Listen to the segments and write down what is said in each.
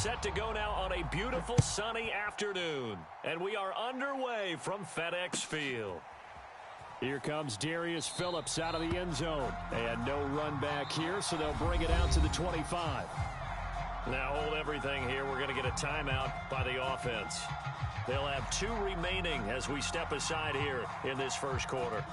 set to go now on a beautiful sunny afternoon. And we are underway from FedEx Field. Here comes Darius Phillips out of the end zone. And no run back here, so they'll bring it out to the 25. Now hold everything here. We're going to get a timeout by the offense. They'll have 2 remaining as we step aside here in this first quarter.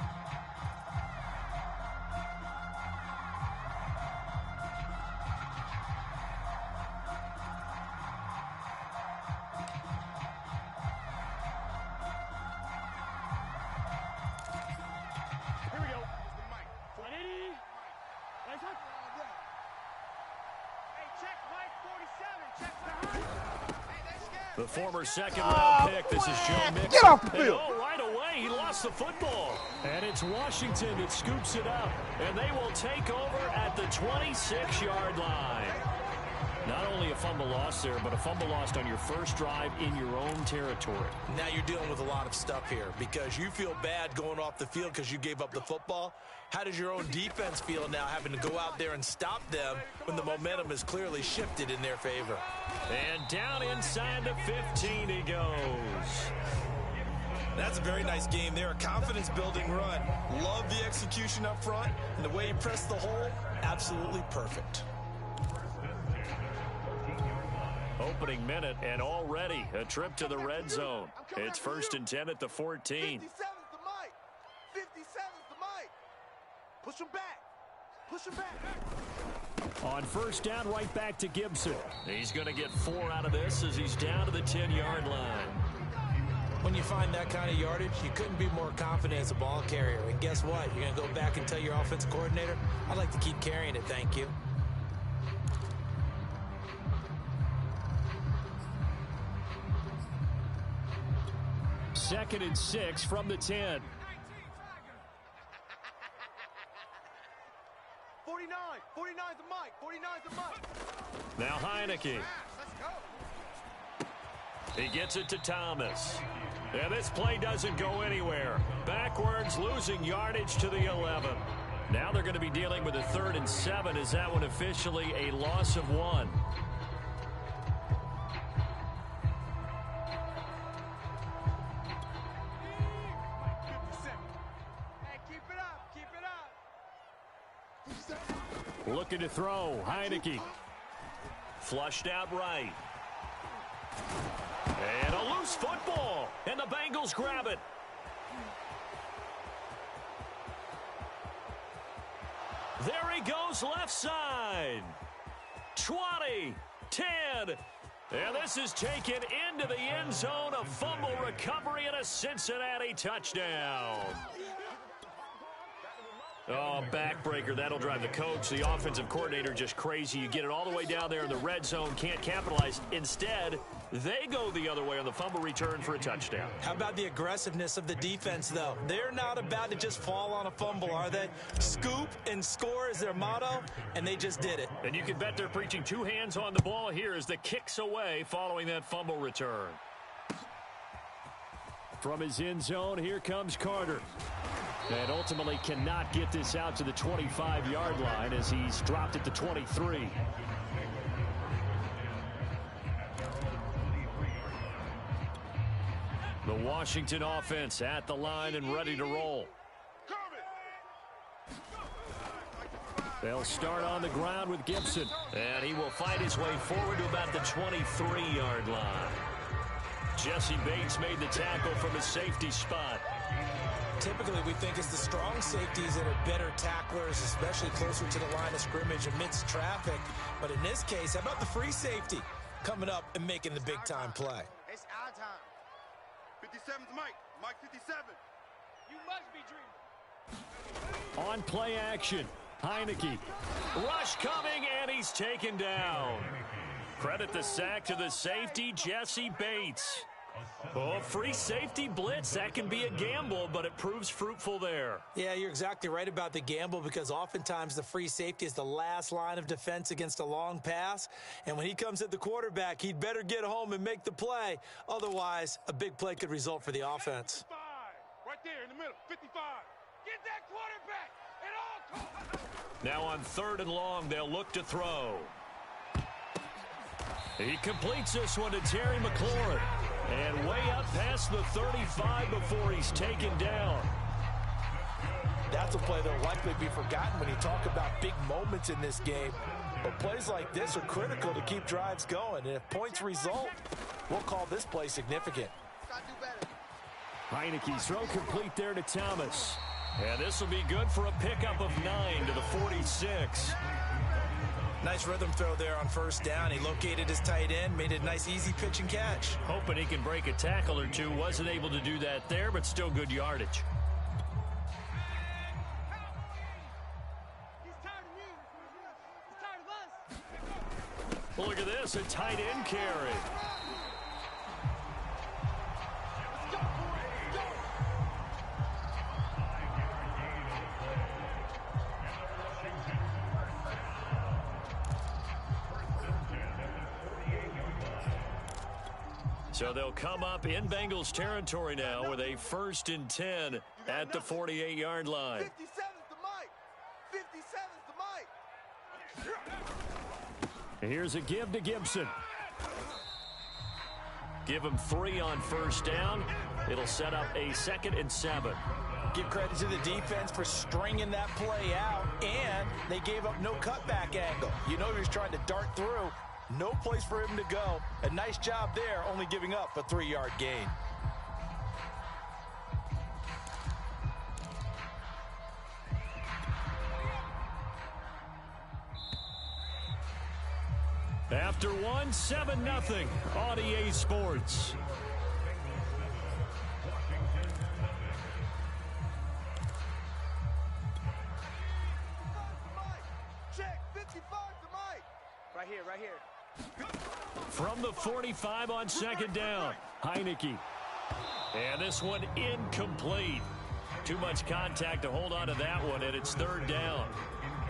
The former second-round pick, this is Joe Mixon. Get off the field. And, right away, he lost the football. And it's Washington that scoops it up. And they will take over at the 26-yard line. Not only a fumble loss there, but a fumble lost on your first drive in your own territory. Now you're dealing with a lot of stuff here because you feel bad going off the field because you gave up the football. How does your own defense feel now having to go out there and stop them when the momentum is clearly shifted in their favor? And down inside the 15 he goes. That's a very nice game there, a confidence-building run. Love the execution up front, and the way he pressed the hole, absolutely perfect. Opening minute, and already a trip to the red zone. It's 1st and 10 at the 14. 57's the mic. 57's the mic. Push him back. Push him back. On first down, right back to Gibson. He's going to get 4 out of this as he's down to the 10-yard line. When you find that kind of yardage, you couldn't be more confident as a ball carrier. And guess what? You're going to go back and tell your offensive coordinator, I'd like to keep carrying it, thank you. Second and 6 from the 10. 49's the mic. 49's the mic. Now Heineke. Let's go. He gets it to Thomas. And this play doesn't go anywhere. Backwards, losing yardage to the 11. Now they're going to be dealing with a 3rd and 7. Is that one officially a loss of 1? Looking to throw. Heineke. Flushed out right. And a loose football. And the Bengals grab it. There he goes left side. 20. 10. And this is taken into the end zone. A fumble recovery and a Cincinnati touchdown. Oh, backbreaker. That'll drive the coach, the offensive coordinator, just crazy. You get it all the way down there in the red zone, can't capitalize. Instead, they go the other way on the fumble return for a touchdown. How about the aggressiveness of the defense, though? They're not about to just fall on a fumble, are they? Scoop and score is their motto, and they just did it. And you can bet they're preaching 2 hands on the ball here as the kick's away following that fumble return. From his end zone, here comes Carter. And ultimately cannot get this out to the 25-yard line as he's dropped at the 23. The Washington offense at the line and ready to roll. They'll start on the ground with Gibson. And he will fight his way forward to about the 23-yard line. Jesse Bates made the tackle from his safety spot. Typically, we think it's the strong safeties that are better tacklers, especially closer to the line of scrimmage amidst traffic. But in this case, how about the free safety coming up and making the big-time play? It's our time. 57's Mike. Mike 57. You must be dreaming. On play action, Heineke. Rush coming, and he's taken down. Credit the sack to the safety, Jesse Bates. Oh, free safety blitz, that can be a gamble, but it proves fruitful there. Yeah, you're exactly right about the gamble because oftentimes the free safety is the last line of defense against a long pass. And when he comes at the quarterback, he'd better get home and make the play. Otherwise, a big play could result for the offense. 55, right there in the middle, 55. Get that quarterback at all costs. Now on 3rd and long, they'll look to throw. He completes this one to Terry McLaurin. And way up past the 35 before he's taken down. That's a play that will likely be forgotten when you talk about big moments in this game. But plays like this are critical to keep drives going. And if points result, we'll call this play significant. Heineke's throw complete there to Thomas. And this will be good for a pickup of 9 to the 46. Nice rhythm throw there on first down. He located his tight end, made a nice easy pitch and catch. Hoping he can break a tackle or two. Wasn't able to do that there, but still good yardage. Well, look at this, a tight end carry. So they'll come up in Bengals territory now with a 1st and 10 at the 48-yard line. 57's the mic. 57's the mic. Here's a give to Gibson. Give him 3 on first down. It'll set up a 2nd and 7. Give credit to the defense for stringing that play out, and they gave up no cutback angle. You know he was trying to dart through. No place for him to go. A nice job there, only giving up a 3-yard gain. After 1, 7-0 on EA Sports. Check, 55's the mic. Right here. From the 45 on 2nd down, Heineke. And this one incomplete. Too much contact to hold on to that one, and it's 3rd down.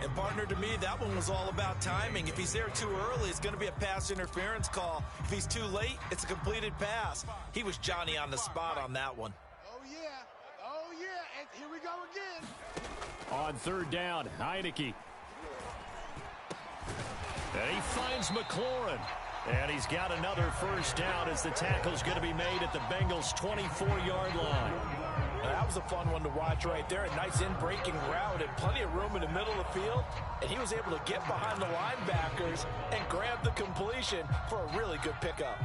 And partner, to me, that one was all about timing. If he's there too early, it's going to be a pass interference call. If he's too late, it's a completed pass. He was Johnny on the spot on that one. Oh, yeah, and here we go again. On 3rd down, Heineke. And he finds McLaurin. And he's got another 1st down as the tackle's going to be made at the Bengals' 24-yard line. That was a fun one to watch right there. A nice in-breaking route and plenty of room in the middle of the field. And he was able to get behind the linebackers and grab the completion for a really good pickup.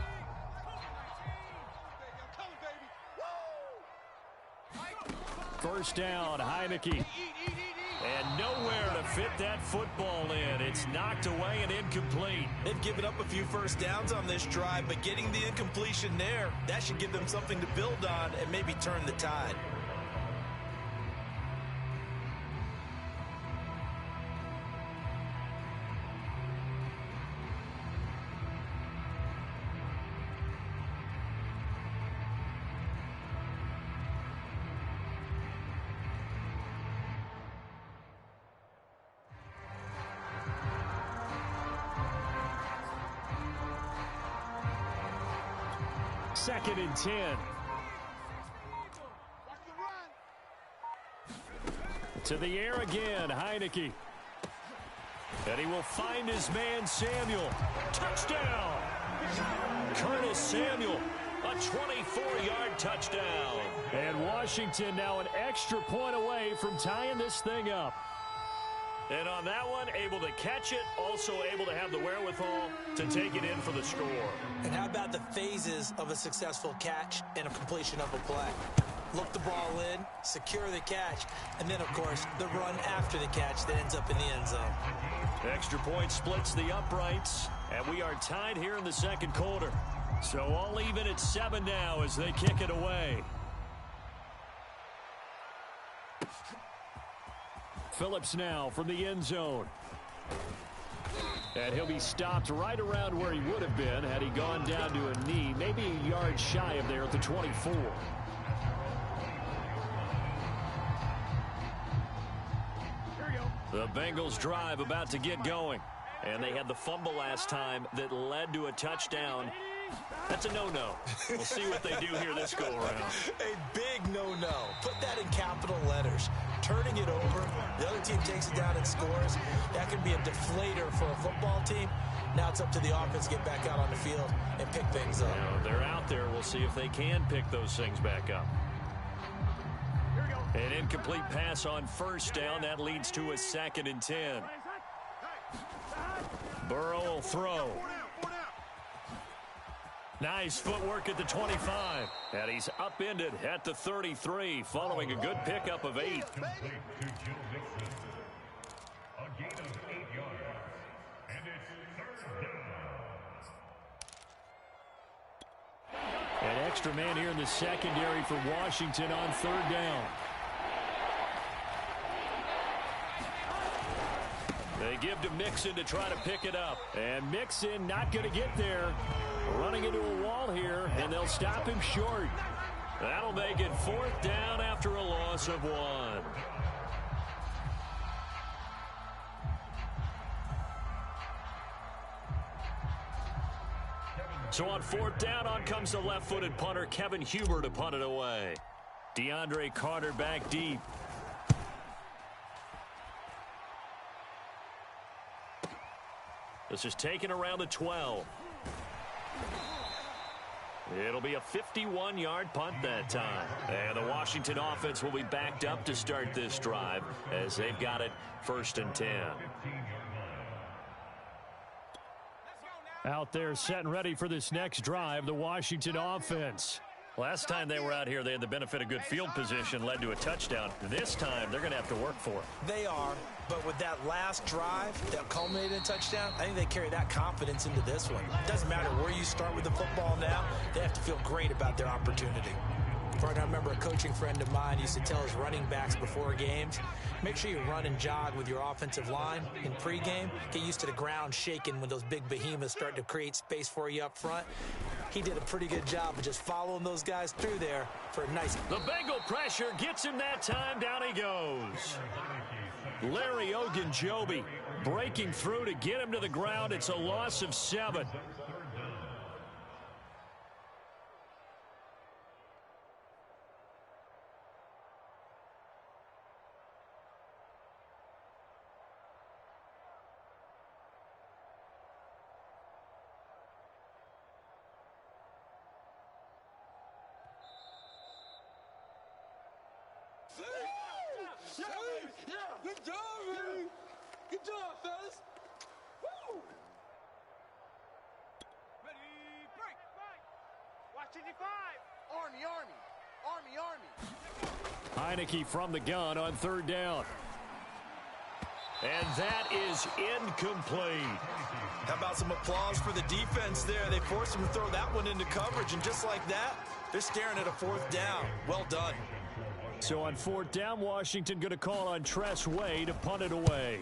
First down, Heineke. And nowhere to fit that football in. It's knocked away and incomplete. They've given up a few 1st downs on this drive, but getting the incompletion there, that should give them something to build on and maybe turn the tide. Second and 10. To the air again, Heineke. And he will find his man, Samuel. Touchdown! Curtis Samuel, a 24-yard touchdown. And Washington now an extra point away from tying this thing up. And on that one, able to catch it, also able to have the wherewithal to take it in for the score. And how about the phases of a successful catch and a completion of a play? Look the ball in, secure the catch, and then, of course, the run after the catch that ends up in the end zone. Extra point splits the uprights, and we are tied here in the 2nd quarter. So all even at 7 now as they kick it away. Phillips now from the end zone. And he'll be stopped right around where he would have been had he gone down to a knee, maybe a yard shy of there at the 24. The Bengals drive about to get going. And they had the fumble last time that led to a touchdown. That's a no-no. We'll see what they do here this go-around. A big no-no. Put that in capital letters. turning it over. The other team takes it down and scores. That can be a deflator for a football team. Now it's up to the offense to get back out on the field and pick things up. They're out there. We'll see if they can pick those things back up. An incomplete pass on first down. That leads to a 2nd and 10. Burrow will throw. Nice footwork at the 25. And he's upended at the 33 following a good pickup of 8. An extra man here in the secondary for Washington on 3rd down. They give to Mixon to try to pick it up. And Mixon not going to get there. Running into a wall here, and they'll stop him short. That'll make it 4th down after a loss of 1. So on 4th down, on comes the left-footed punter, Kevin Huber, to punt it away. DeAndre Carter back deep. This is taken around the 12. It'll be a 51-yard punt that time. And the Washington offense will be backed up to start this drive as they've got it 1st and 10. Out there set and ready for this next drive, the Washington offense. Last time they were out here, they had the benefit of good field position, led to a touchdown. This time, they're going to have to work for it. They are, but with that last drive that culminated in a touchdown, I think they carry that confidence into this one. It doesn't matter where you start with the football now, they have to feel great about their opportunity. I remember a coaching friend of mine used to tell his running backs before games, make sure you run and jog with your offensive line in pregame. Get used to the ground shaking when those big behemoths start to create space for you up front. He did a pretty good job of just following those guys through there for a nice... The Bengal pressure gets him that time. Down he goes. Larry Ogunjobi breaking through to get him to the ground. It's a loss of 7. Good job, man. Good job, fellas. Woo. Ready, break. Watch 55. Army. Heineke from the gun on 3rd down. And that is incomplete. How about some applause for the defense there? They forced him to throw that one into coverage, and just like that, they're staring at a 4th down. Well done. So on 4th down, Washington going to call on Tress Way to punt it away.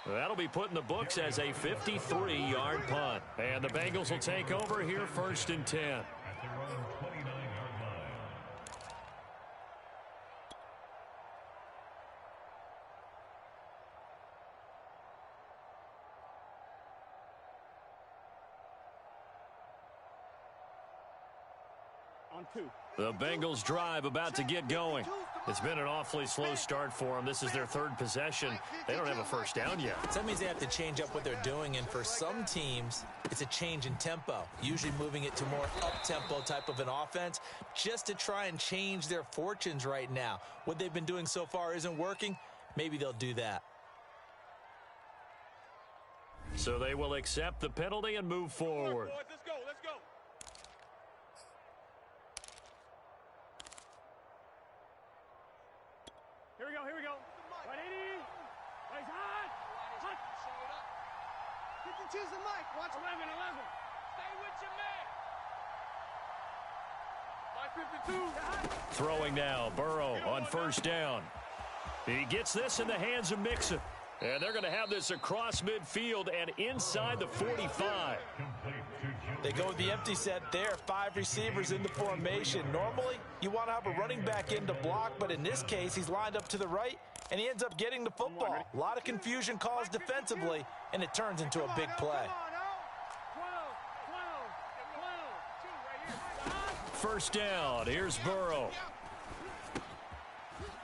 That'll be put in the books as a 53-yard punt. And the Bengals will take over here 1st and 10. The Bengals drive about to get going. It's been an awfully slow start for them. This is their 3rd possession. They don't have a 1st down yet. So that means they have to change up what they're doing, and for some teams, it's a change in tempo, usually moving it to more up-tempo type of an offense just to try and change their fortunes right now. What they've been doing so far isn't working. Maybe they'll do that. So they will accept the penalty and move forward. Let's go. Here we go. 180. He's hot. 52's the mic. Watch 11. Stay with your man. My 52. Throwing now. Burrow on 1st down. He gets this in the hands of Mixon. And they're going to have this across midfield and inside the 45. They go with the empty set there. 5 receivers in the formation. Normally, you want to have a running back in to block, but in this case, he's lined up to the right, and he ends up getting the football. A lot of confusion caused defensively, and it turns into a big play. first down. Here's Burrow.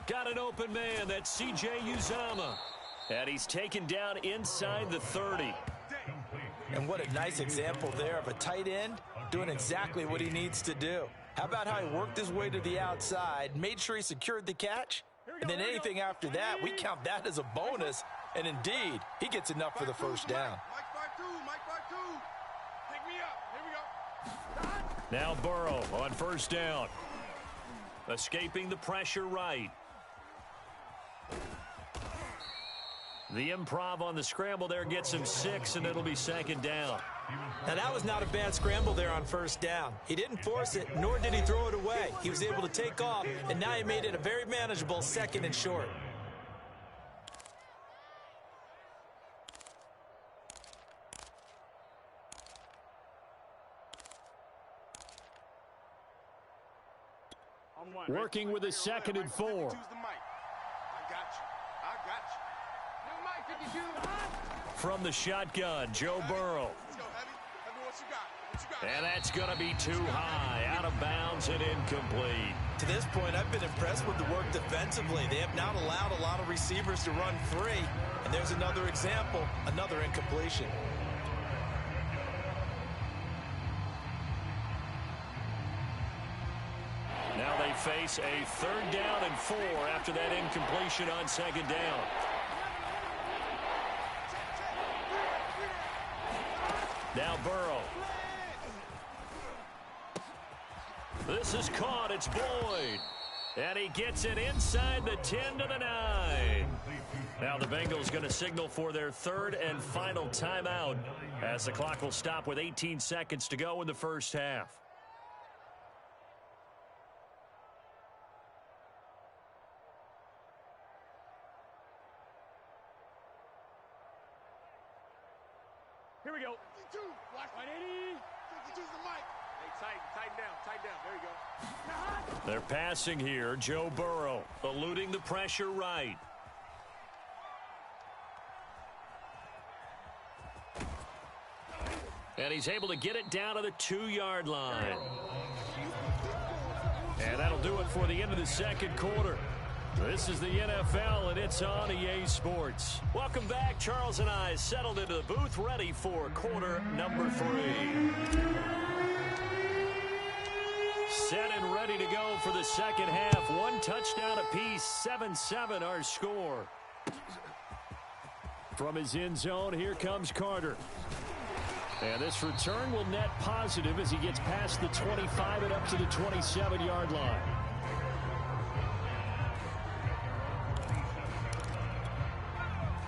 Got an open man. That's C.J. Uzomah. And he's taken down inside the 30. And what a nice example there of a tight end doing exactly what he needs to do. How about how he worked his way to the outside, made sure he secured the catch, and then anything after that, we count that as a bonus. And indeed, he gets enough for the first down. Now Burrow on first down. Escaping the pressure right. The improv on the scramble there gets him 6, and it'll be second down. Now, that was not a bad scramble there on first down. He didn't force it, nor did he throw it away. He was able to take off, and now he made it a very manageable 2nd and short. Working with a 2nd and 4. From the shotgun, Joe Burrow. And that's going to be too high, out of bounds and incomplete. To this point, I've been impressed with the work defensively. They have not allowed a lot of receivers to run free. And there's another example, another incompletion. Now they face a 3rd down and 4 after that incompletion on 2nd down. Now Burrow. This is caught. It's Boyd. And he gets it inside the 10 to the 9. Now the Bengals going to signal for their 3rd and final timeout as the clock will stop with 18 seconds to go in the first half. Here we go. 52. Watch 180. 52's the mic. Hey, tighten down. There you go. They're passing here. Joe Burrow eluding the pressure right. And he's able to get it down to the 2-yard line. And that'll do it for the end of the second quarter. This is the NFL, and it's on EA Sports. Welcome back. Charles and I settled into the booth, ready for quarter number 3. Set and ready to go for the second half. 1 touchdown apiece, 7-7 our score. From his end zone, here comes Carter. And this return will net positive as he gets past the 25 and up to the 27-yard line.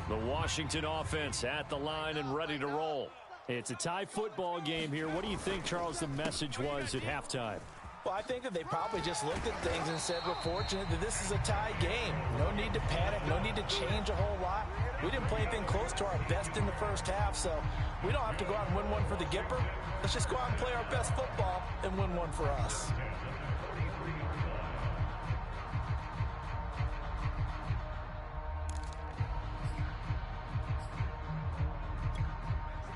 The Washington offense at the line and ready to roll. It's a tie football game here. What do you think, Charles, the message was at halftime? Well, I think that they probably just looked at things and said, we're fortunate that this is a tie game. No need to panic. No need to change a whole lot. We didn't play anything close to our best in the first half, so we don't have to go out and win one for the Gipper. Let's just go out and play our best football and win one for us.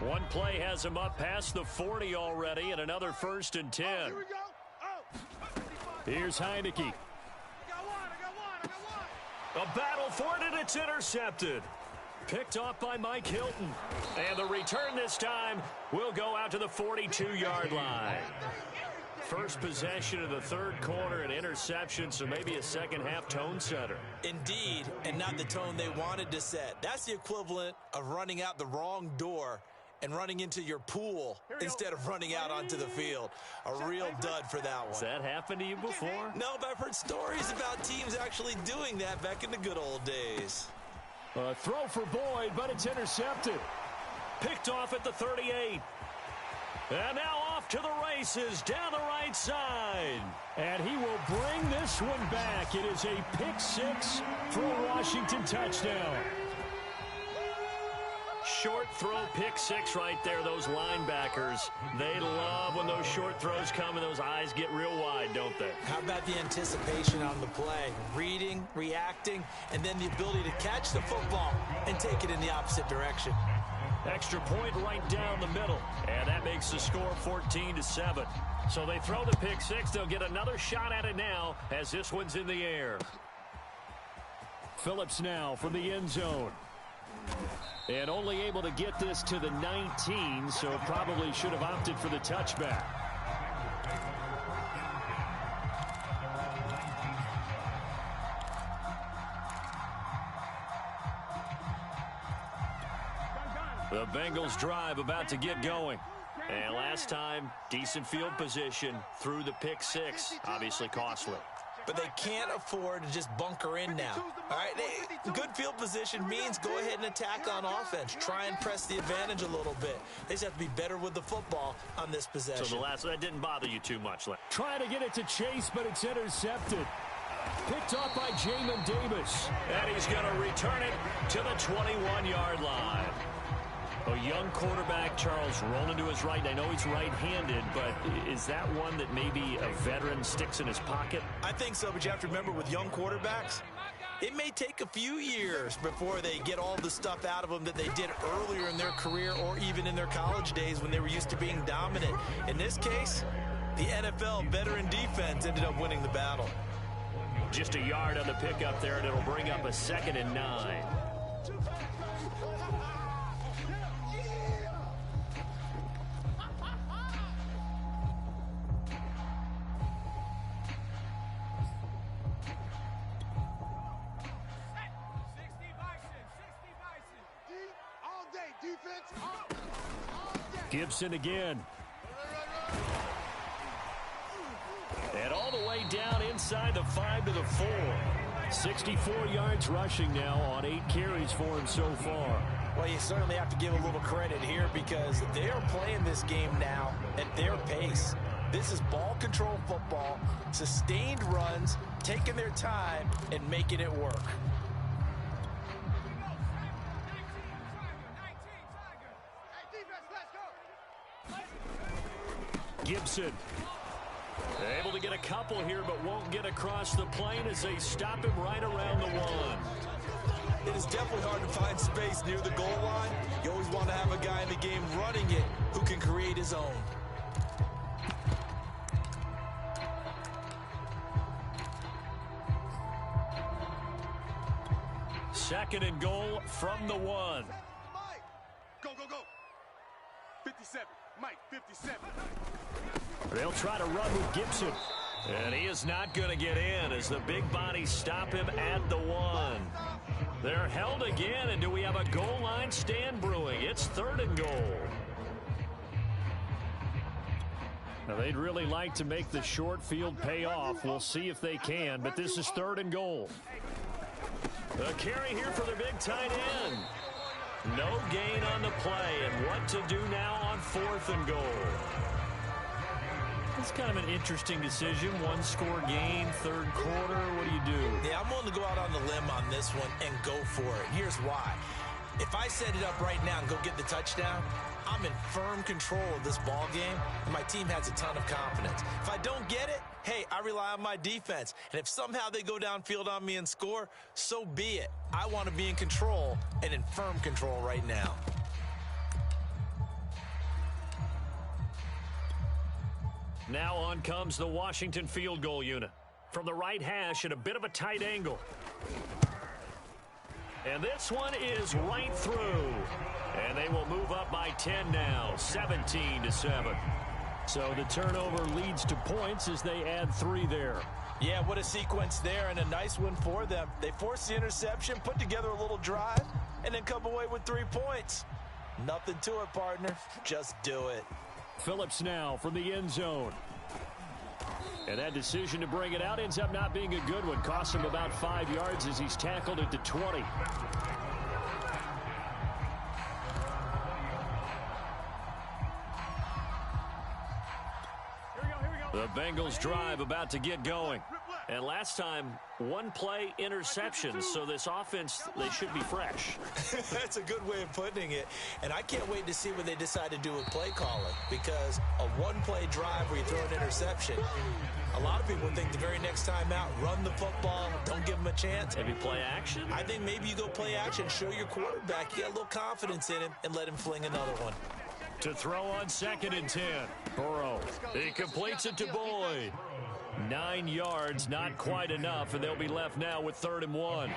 One play has him up past the 40 already, and another 1st and 10. Here we go. Here's Heineke. I got one. A battle for it, and it's intercepted. Picked off by Mike Hilton. And the return this time will go out to the 42-yard line. First possession of the third quarter, an interception, so maybe a second-half tone setter. Indeed, and not the tone they wanted to set. That's the equivalent of running out the wrong door and running into your pool instead of running out onto the field. A real dud for that one. Has that happened to you before? No, but I've heard stories about teams actually doing that back in the good old days. Throw for Boyd, but it's intercepted. Picked off at the 38. And now off to the races down the right side. And he will bring this one back. It is a pick six for a Washington touchdown. Short throw, pick six right there. Those linebackers, they love when those short throws come and those eyes get real wide, don't they? How about the anticipation on the play? Reading, reacting, and then the ability to catch the football and take it in the opposite direction. Extra point right down the middle. And that makes the score 14-7. So they throw the pick six. They'll get another shot at it now as this one's in the air. Phillips now from the end zone. And only able to get this to the 19, so probably should have opted for the touchback. The Bengals drive about to get going. And last time, decent field position through the pick six. Obviously costly. But they can't afford to just bunker in now. All right, good field position means go ahead and attack on offense. Try and press the advantage a little bit. They just have to be better with the football on this possession. So the last, that didn't bother you too much. Trying to get it to Chase, but it's intercepted. Picked off by Jamin Davis. And he's going to return it to the 21-yard line. A young quarterback, Charles, rolling to his right. I know he's right-handed, but is that one that maybe a veteran sticks in his pocket? I think so, but you have to remember with young quarterbacks, it may take a few years before they get all the stuff out of them that they did earlier in their career or even in their college days when they were used to being dominant. In this case, the NFL veteran defense ended up winning the battle. Just a yard on the pickup there, and it'll bring up a 2nd and 9. Gibson again. And all the way down inside the 5 to the 4. 64 yards rushing now on 8 carries for him so far. Well, you certainly have to give a little credit here because they are playing this game now at their pace. This is ball control football, sustained runs, taking their time and making it work. Gibson. Able to get a couple here, but won't get across the plane as they stop him right around the 1. It is definitely hard to find space near the goal line. You always want to have a guy in the game running it who can create his own. Second and goal from the 1. Go, go, go. 57. Mike, 57. They'll try to run with Gibson. And he is not going to get in as the big bodies stop him at the 1. They're held again, and do we have a goal line stand brewing? It's 3rd and goal. Now, they'd really like to make the short field pay off. We'll see if they can, but this is 3rd and goal. The carry here for the big tight end. No gain on the play, and what to do now on 4th and goal. It's kind of an interesting decision. 1-score game, 3rd quarter. What do you do? Yeah, I'm willing to go out on the limb on this one and go for it. Here's why. If I set it up right now and go get the touchdown, I'm in firm control of this ball game, and my team has a ton of confidence. If I don't get it, hey, I rely on my defense. And if somehow they go downfield on me and score, so be it. I want to be in control and in firm control right now. Now on comes the Washington field goal unit. From the right hash at a bit of a tight angle. And this one is right through. And they will move up by 10 now, 17-7. So the turnover leads to points as they add 3 there. Yeah, what a sequence there, and a nice one for them. They force the interception, put together a little drive, and then come away with 3 points. Nothing to it, partner. Just do it. Phillips now from the end zone. And that decision to bring it out ends up not being a good one. Costs him about 5 yards as he's tackled at the 20. The Bengals drive about to get going. And last time, one play interception. So this offense, they should be fresh. That's a good way of putting it. And I can't wait to see what they decide to do with play calling, because a one-play drive where you throw an interception, a lot of people think the very next time out, run the football, don't give them a chance. Maybe play action? I think maybe you go play action, show your quarterback, you get a little confidence in him, and let him fling another one. To throw on 2nd and 10. Burrow. He completes it to Boyd. 9 yards, not quite enough, and they'll be left now with 3rd and 1.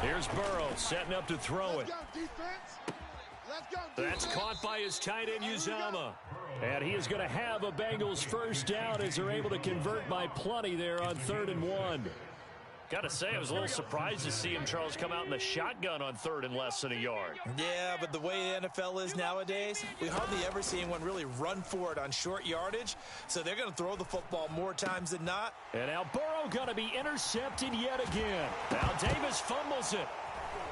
Here's Burrow setting up to throw it. That's caught by his tight end, Uzama. And he is going to have a Bengals first down as they're able to convert by plenty there on 3rd and 1. Got to say, I was a little surprised to see him, Charles, come out in the shotgun on 3rd and less than a yard. Yeah, but the way the NFL is nowadays, we hardly ever see anyone really run for it on short yardage. So they're going to throw the football more times than not. And now Burrow going to be intercepted yet again. Now Davis fumbles it.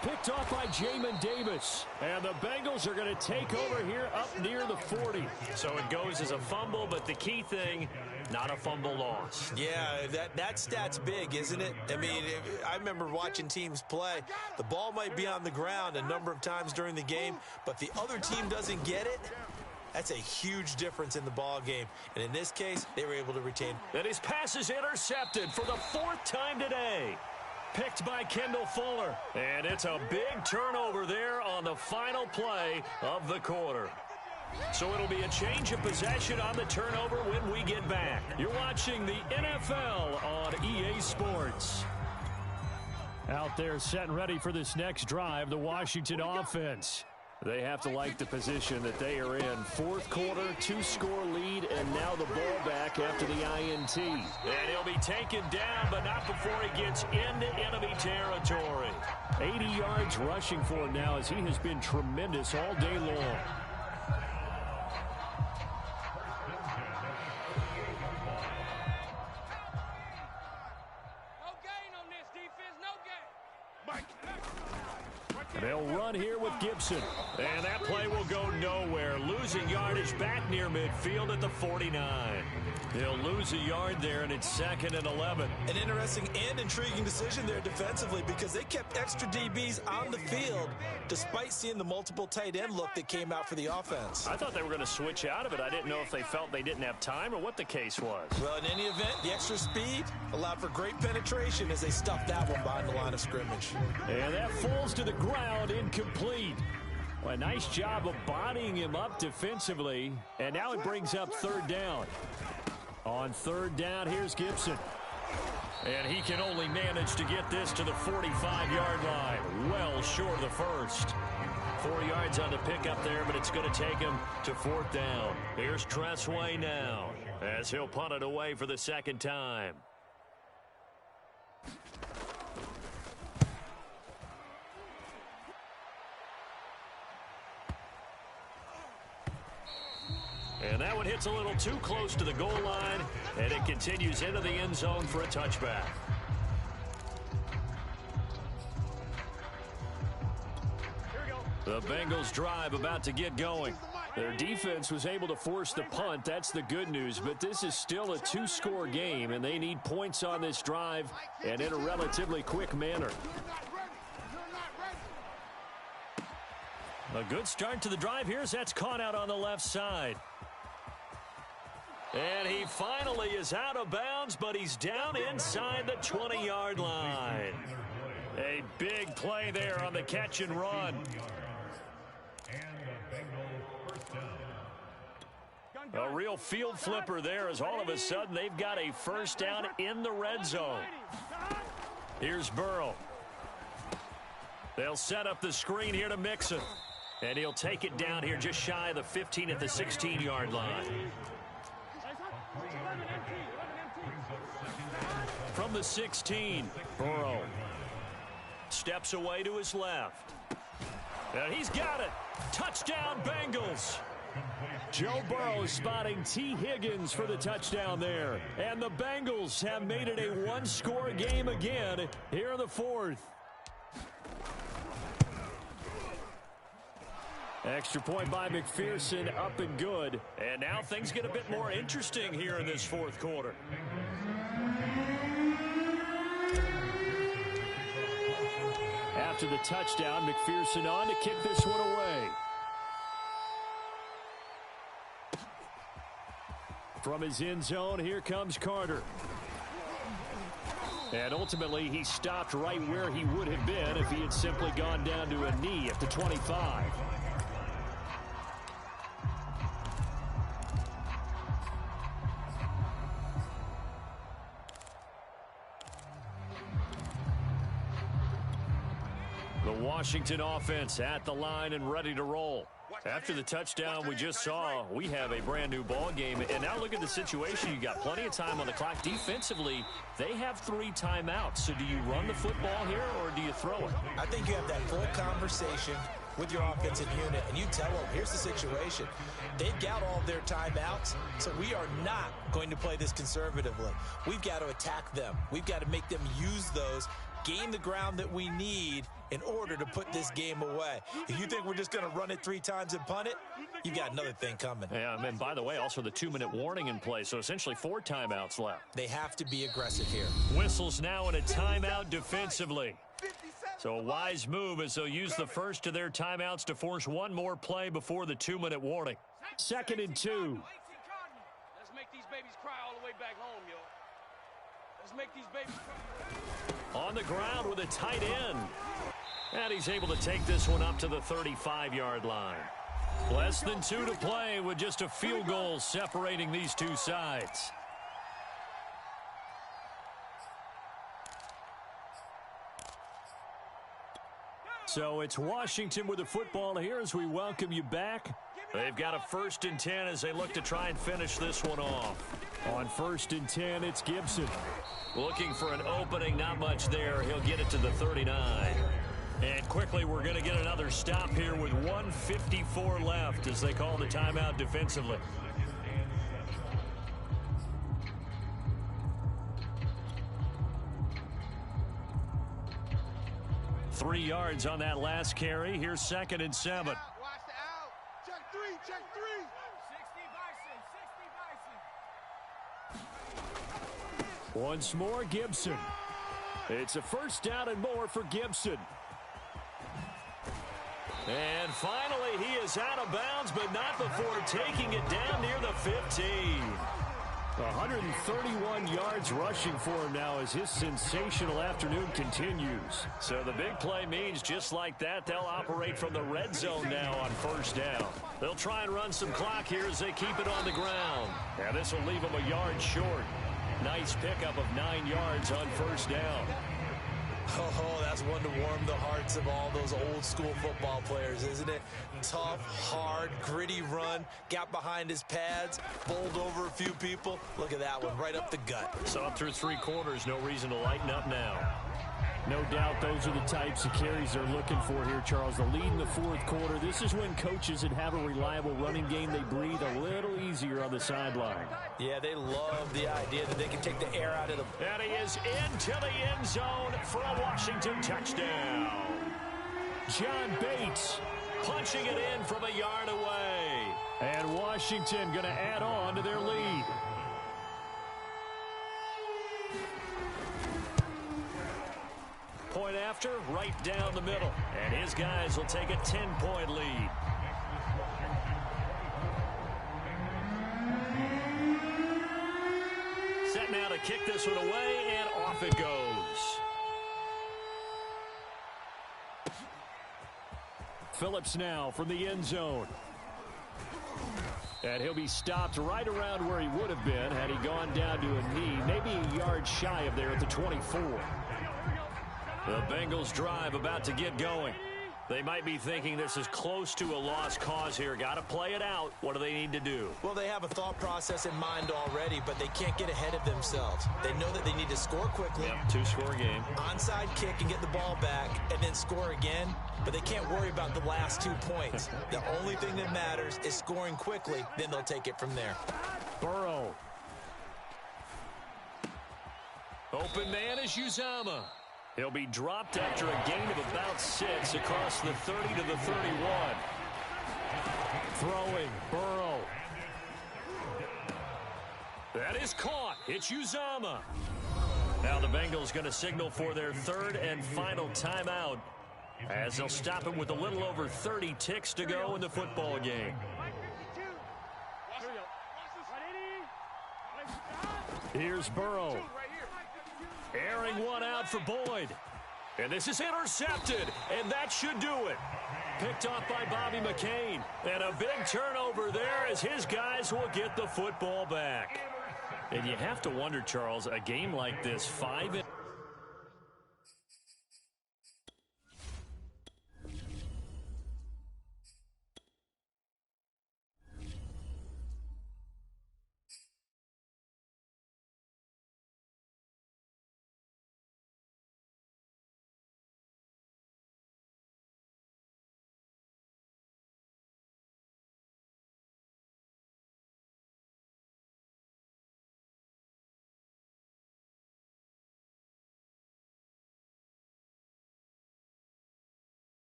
Picked off by Jamin Davis. And the Bengals are going to take over here up near the 40. So it goes as a fumble, but the key thing, not a fumble loss. Yeah, that stat's big, isn't it? I mean, I remember watching teams play. The ball might be on the ground a number of times during the game, but the other team doesn't get it. That's a huge difference in the ball game. And in this case, they were able to retain. And his pass is intercepted for the 4th time today. Picked by Kendall Fuller. And it's a big turnover there on the final play of the quarter. So it'll be a change of possession on the turnover when we get back. You're watching the NFL on EA Sports. Out there set and ready for this next drive, the Washington offense. They have to like the position that they are in. 4th quarter, 2-score lead, and now the ball back after the INT. And he'll be taken down, but not before he gets into enemy territory. 80 yards rushing for him now as he has been tremendous all day long. They'll run here with Gibson. And that play will go nowhere. Losing yardage back near midfield at the 49. He'll lose a yard there, and it's 2nd and 11. An interesting and intriguing decision there defensively, because they kept extra DBs on the field despite seeing the multiple tight end look that came out for the offense. I thought they were going to switch out of it. I didn't know if they felt they didn't have time or what the case was. Well, in any event, the extra speed allowed for great penetration as they stuffed that one behind the line of scrimmage. And that falls to the ground, incomplete. Well, a nice job of bodying him up defensively. And now it brings up 3rd down. On 3rd down, here's Gibson. And he can only manage to get this to the 45-yard line. Well short of the first. 4 yards on the pickup there, but it's going to take him to 4th down. Here's Tressway now as he'll punt it away for the 2nd time. And that one hits a little too close to the goal line, and it continues into the end zone for a touchback. The Bengals drive about to get going. Their defense was able to force the punt. That's the good news, but this is still a 2-score game, and they need points on this drive and in a relatively quick manner. A good start to the drive here as that's caught out on the left side. And he finally is out of bounds, but he's down inside the 20-yard line. A big play there on the catch and run. A real field flipper there as all of a sudden they've got a first down in the red zone. Here's Burrow. They'll set up the screen here to Mixon. And he'll take it down here just shy of the 15 at the 16-yard line. From the 16, Burrow steps away to his left. And he's got it. Touchdown, Bengals. Joe Burrow spotting T. Higgins for the touchdown there. And the Bengals have made it a 1-score game again here in the 4th. Extra point by McPherson, up and good. And now things get a bit more interesting here in this fourth quarter. After the touchdown, McPherson on to kick this one away. From his end zone, here comes Carter. And ultimately, he stopped right where he would have been if he had simply gone down to a knee at the 25. The Washington offense at the line and ready to roll. After the touchdown we just saw, we have a brand new ball game. And now look at the situation. You got plenty of time on the clock. Defensively, they have 3 timeouts. So do you run the football here or do you throw it? I think you have that full conversation with your offensive unit, and you tell them, here's the situation. They've got all their timeouts, so we are not going to play this conservatively. We've got to attack them. We've got to make them use those, gain the ground that we need in order to put this game away. If you think we're just going to run it 3 times and punt it, you got another thing coming. Yeah, and by the way, also the 2-minute warning in play, so essentially 4 timeouts left. They have to be aggressive here. Whistles now in a timeout defensively. So a wise move as they'll use the first of their timeouts to force one more play before the 2-minute warning. 2nd and 2. Let's make these babies cry all the way back home, yo. Let's make these babies cry. On the ground with a tight end. And he's able to take this one up to the 35-yard line. Less than 2 to play with just a field goal separating these two sides. So it's Washington with the football here as we welcome you back. They've got a 1st and 10 as they look to try and finish this one off. On 1st and 10, it's Gibson. Looking for an opening, not much there. He'll get it to the 39. And quickly, we're going to get another stop here with 1:54 left as they call the timeout defensively. Three yards on that last carry. Here's 2nd and 7. Watch the out. Check 3, check 3. 60 Bison. Once more, Gibson. It's a 1st down and more for Gibson. And finally, he is out of bounds, but not before taking it down near the 15. 131 yards rushing for him now as his sensational afternoon continues. So the big play means just like that, they'll operate from the red zone now on 1st down. They'll try and run some clock here as they keep it on the ground. And this will leave them a yard short. Nice pickup of 9 yards on 1st down. Oh, that's one to warm the hearts of all those old school football players, isn't it? Tough, hard, gritty run, got behind his pads, bowled over a few people. Look at that one, right up the gut. Saw through 3 quarters, no reason to lighten up now. No doubt those are the types of carries they're looking for here, Charles. The lead in the 4th quarter. This is when coaches that have a reliable running game, they breathe a little easier on the sideline. Yeah, they love the idea that they can take the air out of them. And he is into the end zone for a Washington touchdown. John Bates punching it in from a yard away. And Washington going to add on to their lead. Point after, right down the middle. And his guys will take a 10-point lead. Set now to kick this one away, and off it goes. Phillips now from the end zone. And he'll be stopped right around where he would have been had he gone down to a knee, maybe a yard shy of there at the 24. The Bengals drive about to get going. They might be thinking this is close to a lost cause here. Got to play it out. What do they need to do? Well, they have a thought process in mind already, but they can't get ahead of themselves. They know that they need to score quickly. Yep, 2-score game. Onside kick and get the ball back and then score again, but they can't worry about the last 2 points. The only thing that matters is scoring quickly, then they'll take it from there. Burrow. Open man is Uzama. He'll be dropped after a gain of about 6 across the 30 to the 31. Throwing, Burrow. That is caught. It's Uzama. Now the Bengals going to signal for their third and final timeout as they'll stop it with a little over 30 ticks to go in the football game. Here's Burrow. Airing one out for Boyd. And this is intercepted, and that should do it. Picked off by Bobby McCain. And a big turnover there as his guys will get the football back. And you have to wonder, Charles, a game like this, 5